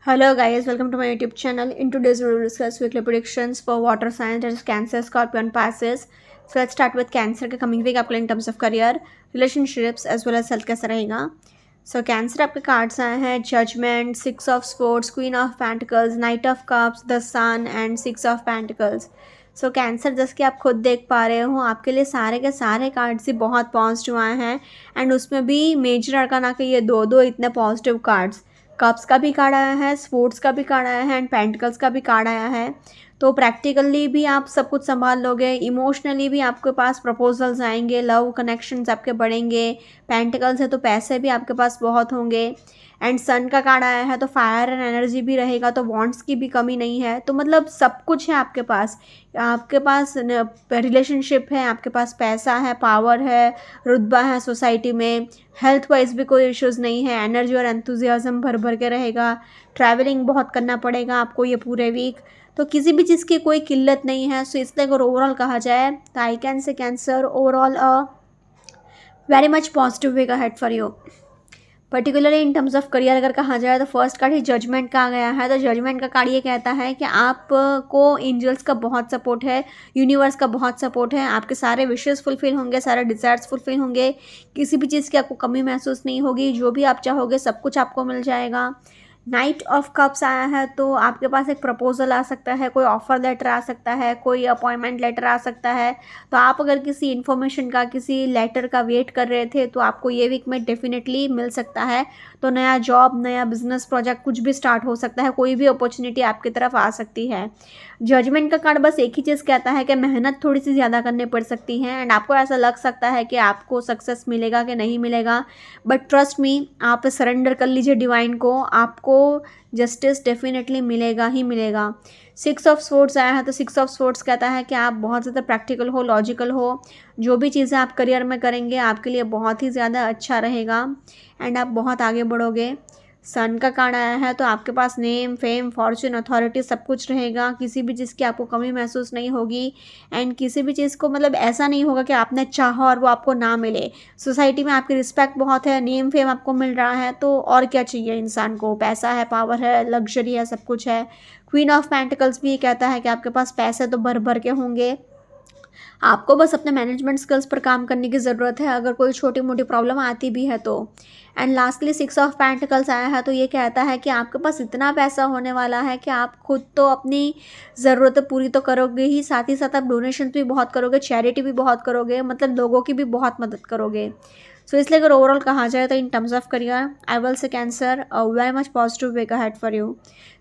Hello guys, welcome to my YouTube channel. In today's video, we'll discuss weekly predictions for water signs, that is Cancer, Scorpio and Pisces. So let's start with Cancer के coming week आपके लिए in terms of career, relationships as well as health कैसा रहेगा. So Cancer आपके cards आए हैं Judgment, Six of Swords, Queen of Pentacles, Knight of Cups, The Sun and Six of Pentacles. So cancer जैसे कि आप खुद देख पा रहे हो आपके लिए सारे के सारे कार्ड्स ही बहुत पॉजिटिव आए हैं एंड उसमें भी मेजर अरकाना के ये दो दो इतने पॉजिटिव कार्ड्स. कप्स का भी कार्ड आया है, स्पोर्ट्स का भी कार्ड आया है एंड पेंटिकल्स का भी कार्ड आया है. तो प्रैक्टिकली भी आप सब कुछ संभाल लोगे, इमोशनली भी आपके पास प्रपोजल्स आएंगे, लव कनेक्शंस आपके बढ़ेंगे. पेंटिकल्स है तो पैसे भी आपके पास बहुत होंगे एंड सन का कार्ड आया है तो फायर एंड एनर्जी भी रहेगा, तो बॉन्ड्स की भी कमी नहीं है. तो मतलब सब कुछ है आपके पास. आपके पास रिलेशनशिप है, आपके पास पैसा है, पावर है, रुतबा है सोसाइटी में. हेल्थ वाइज भी कोई इश्यूज़ नहीं है. एनर्जी और एंथुजियाज्म भर भर के रहेगा. ट्रैवलिंग बहुत करना पड़ेगा आपको ये पूरे वीक. तो किसी भी चीज़ की कोई किल्लत नहीं है. सो इसलिए अगर ओवरऑल कहा जाए तो I can say Cancer overall very much positive week ahead for you. Particularly in terms of career अगर कहा जाए तो फर्स्ट कार्ड ही जजमेंट का आ गया है. तो जजमेंट का कार्ड ये कहता है कि आपको एंजल्स का बहुत सपोर्ट है, यूनिवर्स का बहुत सपोर्ट है. आपके सारे विशेस फुलफिल होंगे, सारे डिज़ायर्स फुलफिल होंगे. किसी भी चीज़ की आपको कमी महसूस नहीं होगी. जो भी आप चाहोगे सब कुछ आपको मिल जाएगा. नाइट ऑफ कप्स आया है तो आपके पास एक प्रपोजल आ सकता है, कोई ऑफर लेटर आ सकता है, कोई अपॉइंटमेंट लेटर आ सकता है. तो आप अगर किसी इन्फॉर्मेशन का, किसी लेटर का वेट कर रहे थे तो आपको ये वीक में डेफिनेटली मिल सकता है. तो नया जॉब, नया बिजनेस प्रोजेक्ट कुछ भी स्टार्ट हो सकता है, कोई भी अपॉर्चुनिटी आपकी तरफ आ सकती है. जजमेंट का कार्ड बस एक ही चीज़ कहता है कि मेहनत थोड़ी सी ज़्यादा करनी पड़ सकती है एंड आपको ऐसा लग सकता है कि आपको सक्सेस मिलेगा कि नहीं मिलेगा. बट ट्रस्ट मी, आप सरेंडर कर लीजिए डिवाइन को, आपको जस्टिस डेफिनेटली मिलेगा ही मिलेगा. सिक्स ऑफ स्वॉर्ड्स आया है तो सिक्स ऑफ स्वॉर्ड्स कहता है कि आप बहुत ज़्यादा प्रैक्टिकल हो, लॉजिकल हो. जो भी चीज़ें आप करियर में करेंगे आपके लिए बहुत ही ज़्यादा अच्छा रहेगा एंड आप बहुत आगे बढ़ोगे. सन का कार्ड आया है तो आपके पास नेम, फेम, फॉर्चून, अथॉरिटी सब कुछ रहेगा. किसी भी चीज़ की आपको कमी महसूस नहीं होगी एंड किसी भी चीज़ को मतलब ऐसा नहीं होगा कि आपने चाहा और वो आपको ना मिले. सोसाइटी में आपकी रिस्पेक्ट बहुत है, नेम फेम आपको मिल रहा है, तो और क्या चाहिए इंसान को. पैसा है, पावर है, लग्जरी है, सब कुछ है. क्वीन ऑफ पेंटिकल्स भी ये कहता है कि आपके पास पैसे तो भर भर के होंगे. आपको बस अपने मैनेजमेंट स्किल्स पर काम करने की ज़रूरत है अगर कोई छोटी मोटी प्रॉब्लम आती भी है तो. And lastly six of pentacles आया है तो ये कहता है कि आपके पास इतना पैसा होने वाला है कि आप खुद तो अपनी ज़रूरतें पूरी तो करोगे ही साथ आप डोनेशन भी बहुत करोगे, चैरिटी भी बहुत करोगे, मतलब लोगों की भी बहुत मदद करोगे. सो इसलिए अगर ओवरऑल कहा जाए तो in terms of career I will say Cancer very much positive week ahead for you.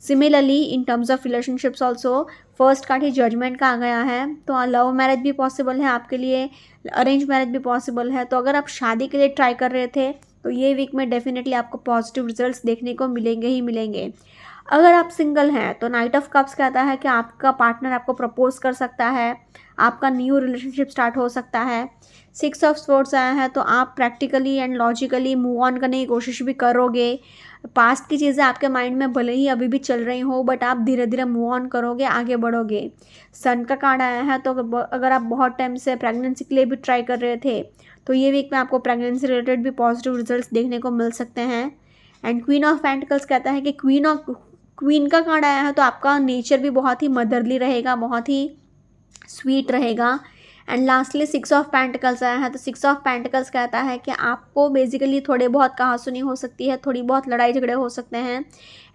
Similarly in terms of relationships also first card ही जजमेंट का आ गया है तो लव मैरिज भी पॉसिबल है आपके लिए, अरेंज मैरिज भी पॉसिबल है. तो अगर आप शादी के लिए ट्राई कर रहे थे तो ये वीक में डेफिनेटली आपको पॉजिटिव रिजल्ट्स देखने को मिलेंगे ही मिलेंगे. अगर आप सिंगल हैं तो नाइट ऑफ कप्स कहता है कि आपका पार्टनर आपको प्रपोज कर सकता है, आपका न्यू रिलेशनशिप स्टार्ट हो सकता है. सिक्स ऑफ स्वॉर्ड्स आया है तो आप practically and logically move on करने की कोशिश भी करोगे. पास्ट की चीज़ें आपके माइंड में भले ही अभी भी चल रही हो बट आप धीरे धीरे मूव ऑन करोगे, आगे बढ़ोगे. सन का कार्ड आया है तो अगर आप बहुत टाइम से प्रेगनेंसी के लिए भी ट्राई कर रहे थे तो ये वीक में आपको प्रेगनेंसी रिलेटेड भी पॉजिटिव रिजल्ट्स देखने को मिल सकते हैं. एंड क्वीन ऑफ पेंटिकल्स कहता है कि क्वीन का कार्ड आया है तो आपका नेचर भी बहुत ही मदरली रहेगा, बहुत ही स्वीट रहेगा. And lastly six of pentacles आया है तो सिक्स ऑफ पेंटिकल्स कहता है कि आपको बेसिकली थोड़े बहुत कहासुनी हो सकती है, थोड़ी बहुत लड़ाई झगड़े हो सकते हैं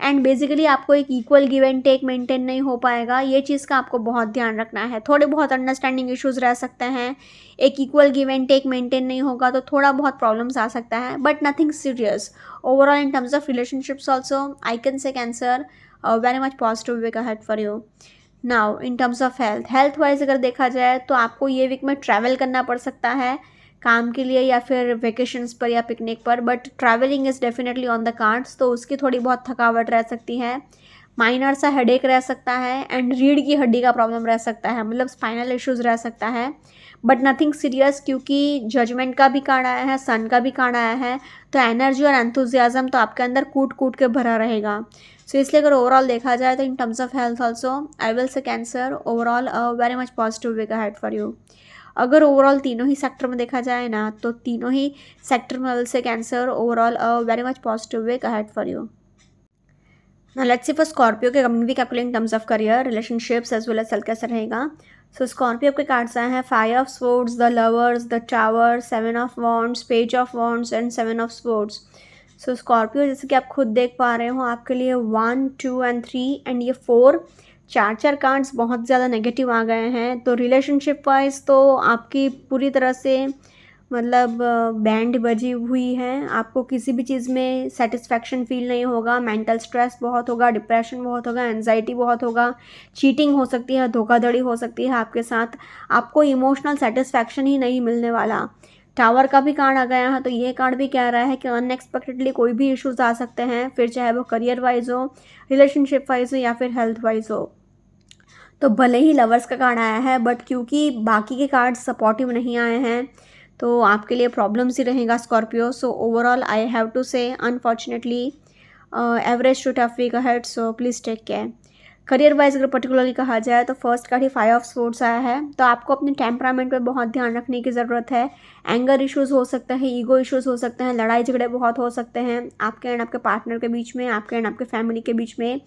एंड बेसिकली आपको एक equal give and take maintain नहीं हो पाएगा. ये चीज़ का आपको बहुत ध्यान रखना है. थोड़े बहुत अंडरस्टैंडिंग इश्यूज़ रह सकते हैं, एक equal give and take maintain नहीं होगा तो थोड़ा बहुत प्रॉब्लम्स आ सकता है but nothing serious. Overall in terms of relationships also I can say Cancer very much positive week ahead for you. Now in terms of health wise अगर देखा जाए तो आपको ये वीक में ट्रैवल करना पड़ सकता है काम के लिए या फिर वेकेशंस पर या पिकनिक पर, but travelling is definitely on the cards. तो उसकी थोड़ी बहुत थकावट रह सकती है, माइनर सा हेडेक रह सकता है एंड रीढ़ की हड्डी का प्रॉब्लम रह सकता है, मतलब स्पाइनल इश्यूज़ रह सकता है बट नथिंग सीरियस. क्योंकि जजमेंट का भी कार्ड आया है, सन का भी कार्ड आया है तो एनर्जी और एंथुजियाज्म तो आपके अंदर कूट कूट के भरा रहेगा. सो इसलिए अगर ओवरऑल देखा जाए तो in terms of health also I will say Cancer overall very much positive week ahead for you. अगर ओवरऑल तीनों ही सेक्टर में देखा जाए ना तो तीनों ही सेक्टर में I will say Cancer overall very much positive week ahead for you. Now let's see for Scorpio के कमिंग वीक आपके लिए in terms of career, relationships as well as health कैसा रहेगा. सो स्कॉर्पियो के cards आए हैं 5 of swords, the lovers, the tower, 7 of wands, page of wands and 7 of swords. So Scorpio जैसे कि आप खुद देख पा रहे हो आपके लिए 1, 2 एंड 3 एंड ये 4 चार कार्ड्स बहुत ज़्यादा नेगेटिव आ गए हैं. तो रिलेशनशिप वाइज तो आपकी पूरी तरह से मतलब बैंड बजी हुई है. आपको किसी भी चीज़ में सेटिस्फैक्शन फील नहीं होगा, मेंटल स्ट्रेस बहुत होगा, डिप्रेशन बहुत होगा, एंजाइटी बहुत होगा, चीटिंग हो सकती है, धोखाधड़ी हो सकती है आपके साथ. आपको इमोशनल सेटिस्फैक्शन ही नहीं मिलने वाला. टावर का भी कार्ड आ गया है, तो ये कार्ड भी कह रहा है कि अनएक्सपेक्टेडली कोई भी इश्यूज आ सकते हैं, फिर चाहे वो करियर वाइज हो, रिलेशनशिप वाइज हो या फिर हेल्थ वाइज हो. तो भले ही लवर्स का कार्ड आया है बट क्योंकि बाकी के कार्ड सपोर्टिव नहीं आए हैं तो आपके लिए प्रॉब्लम्स ही रहेगा Scorpio. So overall I have to say unfortunately average to tough week ahead, so please take care. Career wise अगर पर्टिकुलरली कहा जाए तो फर्स्ट कार्ड ही 5 ऑफ स्वॉर्ड्स आया है. तो आपको अपने टेम्परामेंट पे बहुत ध्यान रखने की ज़रूरत है. एंगर इश्यूज़ हो सकते हैं, ईगो इश्यूज़ हो सकते हैं, लड़ाई झगड़े बहुत हो सकते हैं आपके एंड आपके पार्टनर के बीच में, आपके एंड आपके फैमिली के बीच में.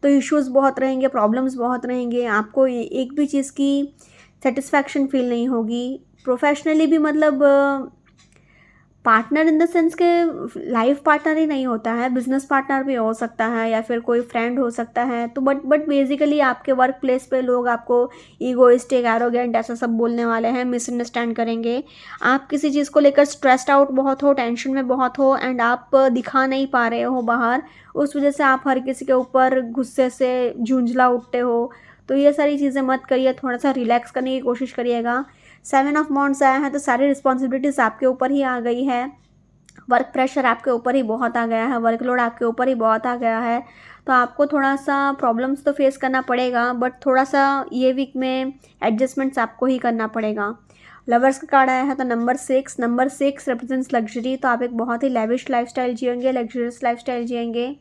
तो इश्यूज़ बहुत रहेंगे, प्रॉब्लम्स बहुत रहेंगे. आपको एक भी चीज़ की सेटिस्फैक्शन फील नहीं होगी. प्रोफेशनली भी मतलब पार्टनर इन द सेंस के लाइफ पार्टनर ही नहीं होता है, बिजनेस पार्टनर भी हो सकता है या फिर कोई फ्रेंड हो सकता है. तो बट बेसिकली आपके वर्क प्लेस पे लोग आपको ईगोइस्टिक, एरोगेंट ऐसा सब बोलने वाले हैं, मिसअंडरस्टैंड करेंगे. आप किसी चीज़ को लेकर स्ट्रेस्ड आउट बहुत हो, टेंशन में बहुत हो एंड आप दिखा नहीं पा रहे हो बाहर, उस वजह से आप हर किसी के ऊपर गुस्से से झुंझला उठते हो. तो ये सारी चीज़ें मत करिए, थोड़ा सा रिलैक्स करने की कोशिश करिएगा. 7 ऑफ वॉन्ड्स आया है तो सारी रिस्पॉन्सिबिलिटीज़ आपके ऊपर ही आ गई है. वर्क प्रेशर आपके ऊपर ही बहुत आ गया है, वर्कलोड आपके ऊपर ही बहुत आ गया है. तो आपको थोड़ा सा प्रॉब्लम्स तो फेस करना पड़ेगा बट थोड़ा सा ये वीक में एडजस्टमेंट्स आपको ही करना पड़ेगा. लवर्स का कार्ड आया है तो नंबर 6 रिप्रेजेंट्स लग्जरी. तो आप एक बहुत ही लेविश लाइफस्टाइल जिएंगे, लग्जरियस लाइफस्टाइल जिएंगे.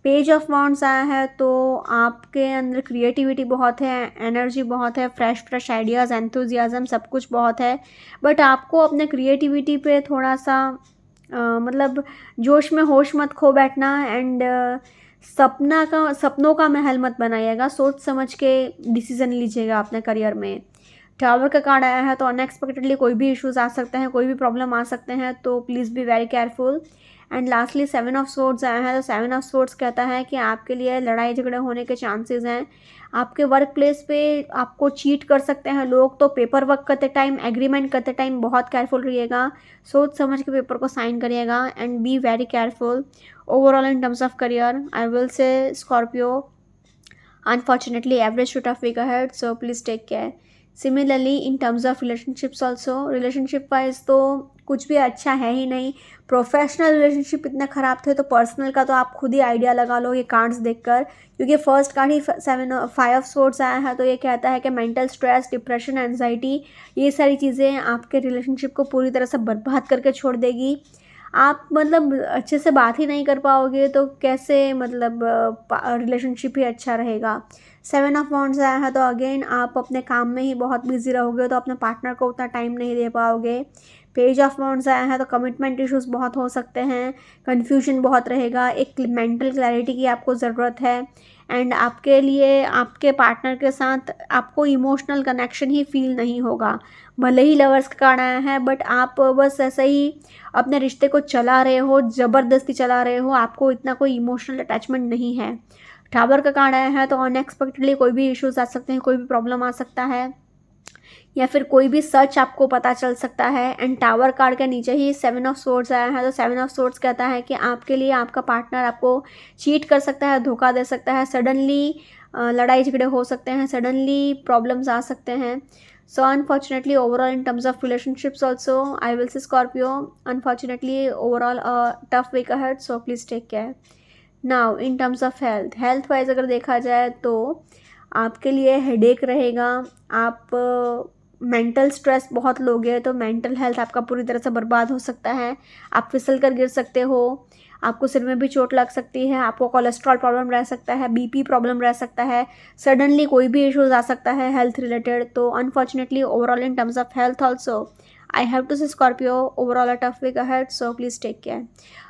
पेज ऑफ वॉन्ड्स आया है तो आपके अंदर क्रिएटिविटी बहुत है, एनर्जी बहुत है, फ्रेश आइडियाज़, एंथुजियाज़म सब कुछ बहुत है. बट आपको अपने क्रिएटिविटी पे थोड़ा सा मतलब जोश में होश मत खो बैठना एंड सपनों का महल मत बनाइएगा. सोच समझ के डिसीज़न लीजिएगा अपने करियर में. टावर का कार्ड आया है तो अनएक्सपेक्टेडली कोई भी इश्यूज आ सकते हैं, कोई भी प्रॉब्लम आ सकते हैं, तो please be very careful. And lastly 7 of swords आया है तो 7 ऑफ स्वॉर्ड्स कहता है कि आपके लिए लड़ाई झगड़े होने के चांसेस हैं. आपके वर्क प्लेस पे आपको चीट कर सकते हैं लोग. तो पेपर वर्क करते टाइम, एग्रीमेंट करते टाइम बहुत केयरफुल रहिएगा. सोच समझ के पेपर को साइन करिएगा and be very careful. Overall in terms of career I will से Scorpio unfortunately average to tough week ahead, so please take care. Similarly in terms of relationships also, relationship wise तो कुछ भी अच्छा है ही नहीं. Professional relationship इतना ख़राब थे तो पर्सनल का तो आप खुद ही आइडिया लगा लो ये कार्ड्स देखकर, क्योंकि फर्स्ट कार्ड ही 5 ऑफ स्वॉर्ड्स आया है. तो ये कहता है कि मेंटल स्ट्रेस, डिप्रेशन, एंजाइटी ये सारी चीज़ें आपके रिलेशनशिप को पूरी तरह से बर्बाद करके छोड़ देगी. आप मतलब अच्छे से बात ही नहीं कर पाओगे तो कैसे मतलब रिलेशनशिप ही अच्छा रहेगा. 7 ऑफ वॉन्ड्स आया है तो अगेन आप अपने काम में ही बहुत बिजी रहोगे तो अपने पार्टनर को उतना टाइम नहीं दे पाओगे. पेज ऑफ वॉन्ड्स आया है तो कमिटमेंट इश्यूज बहुत हो सकते हैं, कन्फ्यूजन बहुत रहेगा, एक मेंटल क्लैरिटी की आपको ज़रूरत है. एंड आपके लिए आपके पार्टनर के साथ आपको इमोशनल कनेक्शन ही फील नहीं होगा. भले ही लवर्स का कार्ड आया है बट आप बस ऐसे ही अपने रिश्ते को चला रहे हो, ज़बरदस्ती चला रहे हो, आपको इतना कोई इमोशनल अटैचमेंट नहीं है. टावर का कार्ड आया है तो अनएक्सपेक्टेडली कोई भी इश्यूज आ सकते हैं, कोई भी प्रॉब्लम आ सकता है या फिर कोई भी सच आपको पता चल सकता है. एंड टावर कार्ड के नीचे ही 7 ऑफ स्वॉर्ड्स आया है तो 7 ऑफ स्वॉर्ड्स कहता है कि आपके लिए आपका पार्टनर आपको चीट कर सकता है, धोखा दे सकता है, सडनली लड़ाई झगड़े हो सकते हैं, सडनली प्रॉब्लम्स आ सकते हैं. So unfortunately overall in terms of relationships also I will say Scorpio unfortunately overall a tough week ahead, so please take care. Now in terms of health wise अगर देखा जाए तो आपके लिए हेडेक रहेगा. आप मेंटल स्ट्रेस बहुत लोगे तो मेंटल हेल्थ आपका पूरी तरह से बर्बाद हो सकता है. आप फिसल कर गिर सकते हो, आपको सिर में भी चोट लग सकती है, आपको कोलेस्ट्रॉल प्रॉब्लम रह सकता है, बीपी प्रॉब्लम रह सकता है, सडनली कोई भी इश्यूज आ सकता है हेल्थ रिलेटेड. तो unfortunately overall in terms of health also I have to say Scorpio overall a tough week ahead, so please take care.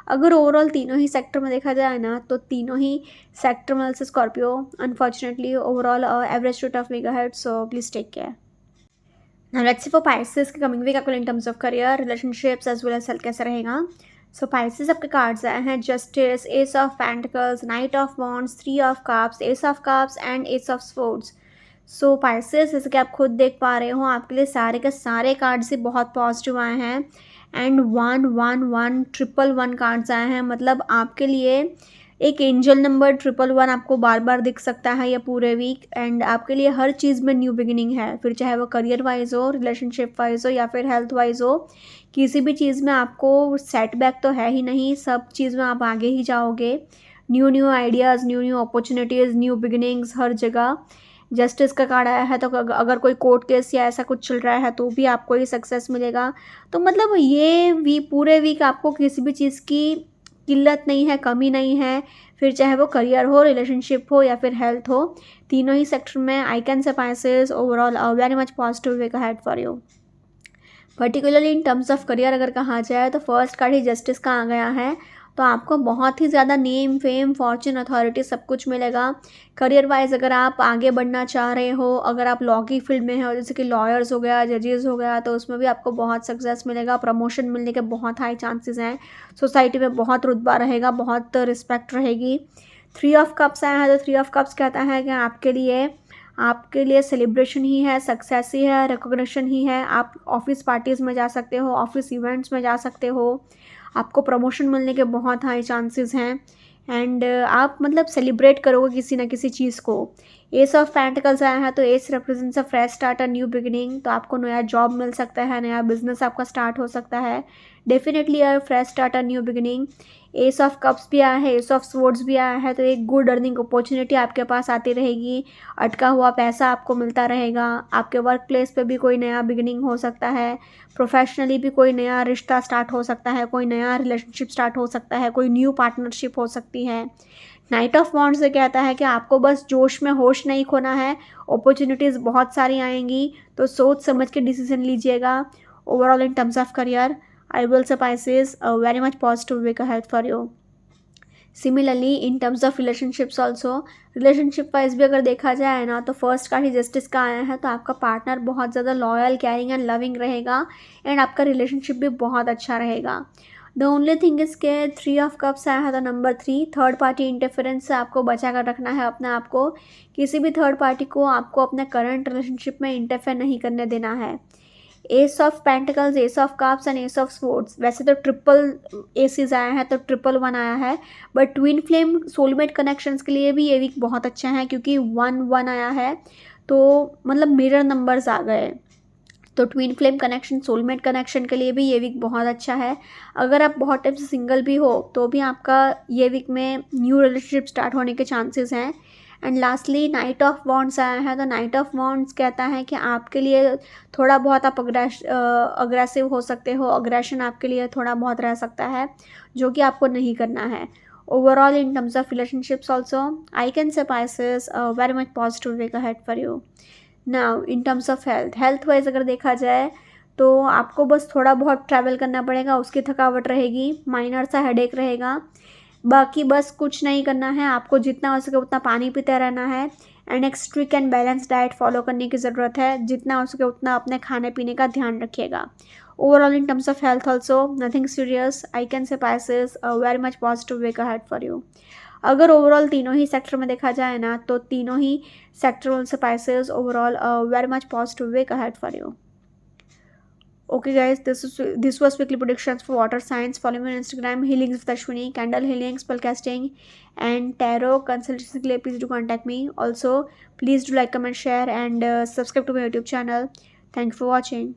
अगर ओवरऑल तीनों ही सेक्टर में देखा जाए ना, तो तीनों ही सेक्टर में से Scorpio unfortunately overall average to tough week ahead, so please take care. Now let's see for Pisces की कमिंग वीक आपको in terms of career, relationships as well as health कैसा रहेगा। सो Pisces आपके cards आए हैं justice, ace of pentacles, knight of wands, 3 of cups, ace of cups and ace of swords. So Pisces, जैसे कि आप खुद देख पा रहे हो, आपके लिए सारे के सारे कार्ड्स ही बहुत पॉजिटिव आए हैं एंड 111 ट्रिपल 1 कार्ड्स आए हैं। मतलब आपके लिए एक एंजल नंबर 111 आपको बार बार दिख सकता है ये पूरे वीक एंड आपके लिए हर चीज़ में न्यू बिगिनिंग है, फिर चाहे वो करियर वाइज हो, रिलेशनशिप वाइज हो या फिर हेल्थ वाइज हो। किसी भी चीज़ में आपको सेटबैक तो है ही नहीं, सब चीज़ में आप आगे ही जाओगे। New new ideas, new new opportunities, new beginnings हर जगह। जस्टिस का कार्ड आया है, तो अगर कोई कोर्ट केस या ऐसा कुछ चल रहा है तो भी आपको ही सक्सेस मिलेगा। तो मतलब ये पूरे वीक आपको किसी भी चीज़ की किल्लत नहीं है, कमी नहीं है, फिर चाहे वो करियर हो, रिलेशनशिप हो या फिर हेल्थ हो, तीनों ही सेक्टर में I can say Pisces overall very much positive week ahead for you. Particularly in terms of career अगर कहा जाए तो फर्स्ट कार्ड ही जस्टिस का आ गया है, तो आपको बहुत ही ज़्यादा नेम, फेम, फॉर्चून, अथॉरिटी सब कुछ मिलेगा। करियर वाइज अगर आप आगे बढ़ना चाह रहे हो, अगर आप लॉ की फील्ड में हो, जैसे कि लॉयर्स हो गया, जजेस हो गया, तो उसमें भी आपको बहुत सक्सेस मिलेगा, प्रमोशन मिलने के बहुत हाई चांसेस हैं, सोसाइटी में बहुत रुतबा रहेगा, बहुत रिस्पेक्ट रहेगी। 3 ऑफ कप्स आया है, तो 3 ऑफ कप्स कहता है कि आपके लिए सेलिब्रेशन ही है, सक्सेस ही है, रिकॉग्निशन ही है। आप ऑफिस पार्टीज़ में जा सकते हो, ऑफिस इवेंट्स में जा सकते हो, आपको प्रमोशन मिलने के बहुत हाई चांसेस हैं एंड आप मतलब सेलिब्रेट करोगे किसी ना किसी चीज़ को। एस ऑफ पेंटिकल्स आया है, तो S represents a fresh start, a new beginning, तो आपको नया जॉब मिल सकता है, नया बिजनेस आपका स्टार्ट हो सकता है, definitely a fresh start, a new beginning. S of cups भी आया है, एस ऑफ स्वॉर्ड्स भी आया है, तो एक गुड अर्निंग अपॉर्चुनिटी आपके पास आती रहेगी, अटका हुआ पैसा आपको मिलता रहेगा, आपके वर्क प्लेस पे भी कोई नया बिगिनिंग हो सकता है, प्रोफेशनली भी कोई नया रिश्ता स्टार्ट हो सकता है, कोई नया रिलेशनशिप स्टार्ट हो सकता है, कोई न्यू पार्टनरशिप हो सकती है। नाइट ऑफ वॉन्ड्स से कहता है कि आपको बस जोश में होश नहीं खोना है, अपॉर्चुनिटीज़ बहुत सारी आएंगी, तो सोच समझ के डिसीजन लीजिएगा। Overall in terms of career, I will say Pisces a very much positive week ahead for you. Similarly in terms of relationships also, relationship wise भी अगर देखा जाए ना, तो फर्स्ट कार्ड ही जस्टिस का आया है, तो आपका पार्टनर बहुत ज़्यादा लॉयल, केयरिंग एंड लविंग रहेगा एंड आपका रिलेशनशिप भी बहुत अच्छा रहेगा। द ओनली थिंग इज के 3 ऑफ कप्स आया है, तो नंबर 3 थर्ड पार्टी इंटरफेरेंस से आपको बचा कर रखना है अपने आप को। किसी भी थर्ड पार्टी को आपको अपने करंट रिलेशनशिप में इंटरफेयर नहीं करने देना है। S of pentacles, S of cups and ace of swords, वैसे तो ट्रिपल एसेस आया है, तो 111 आया है, but twin flame soulmate connections के लिए भी ये वीक बहुत अच्छा है, क्योंकि 1 आया है, तो मतलब मिरर नंबर्स आ गए, तो twin flame connection, soulmate connection के लिए भी ये वीक बहुत अच्छा है। अगर आप बहुत टाइम से सिंगल भी हो तो भी आपका ये वीक में न्यू रिलेशनशिप स्टार्ट होने के चांसेस हैं। And lastly night of wands आया है, तो नाइट ऑफ वॉन्ड्स कहता है कि आपके लिए थोड़ा बहुत आप अग्रेसिव हो सकते हो, अग्रेशन आपके लिए थोड़ा बहुत रह सकता है, जो कि आपको नहीं करना है। Overall in terms of relationships also I can say Pisces very much positive week ahead for you. Now in terms of health wise अगर देखा जाए, तो आपको बस थोड़ा बहुत ट्रैवल करना पड़ेगा, उसकी थकावट रहेगी, माइनर सा हेडेक रहेगा, बाकी बस कुछ नहीं करना है, आपको जितना हो सके उतना पानी पीते रहना है एंड एक strict and balance diet follow करने की ज़रूरत है, जितना हो सके उतना अपने खाने पीने का ध्यान रखिएगा। Overall in terms of health also nothing serious, I can say Pisces very much positive week ahead for you. अगर ओवरऑल तीनों ही सेक्टर में देखा जाए ना, तो तीनों ही सेक्टर से Pisces overall very much positive week ahead for you. Okay guys, this was weekly predictions for water signs. Follow me on Instagram, healings with Ashwini, candle healing, spell casting and tarot consultation के लिए please do contact me. Also please do like, comment, share and subscribe to my YouTube channel. Thank you for watching.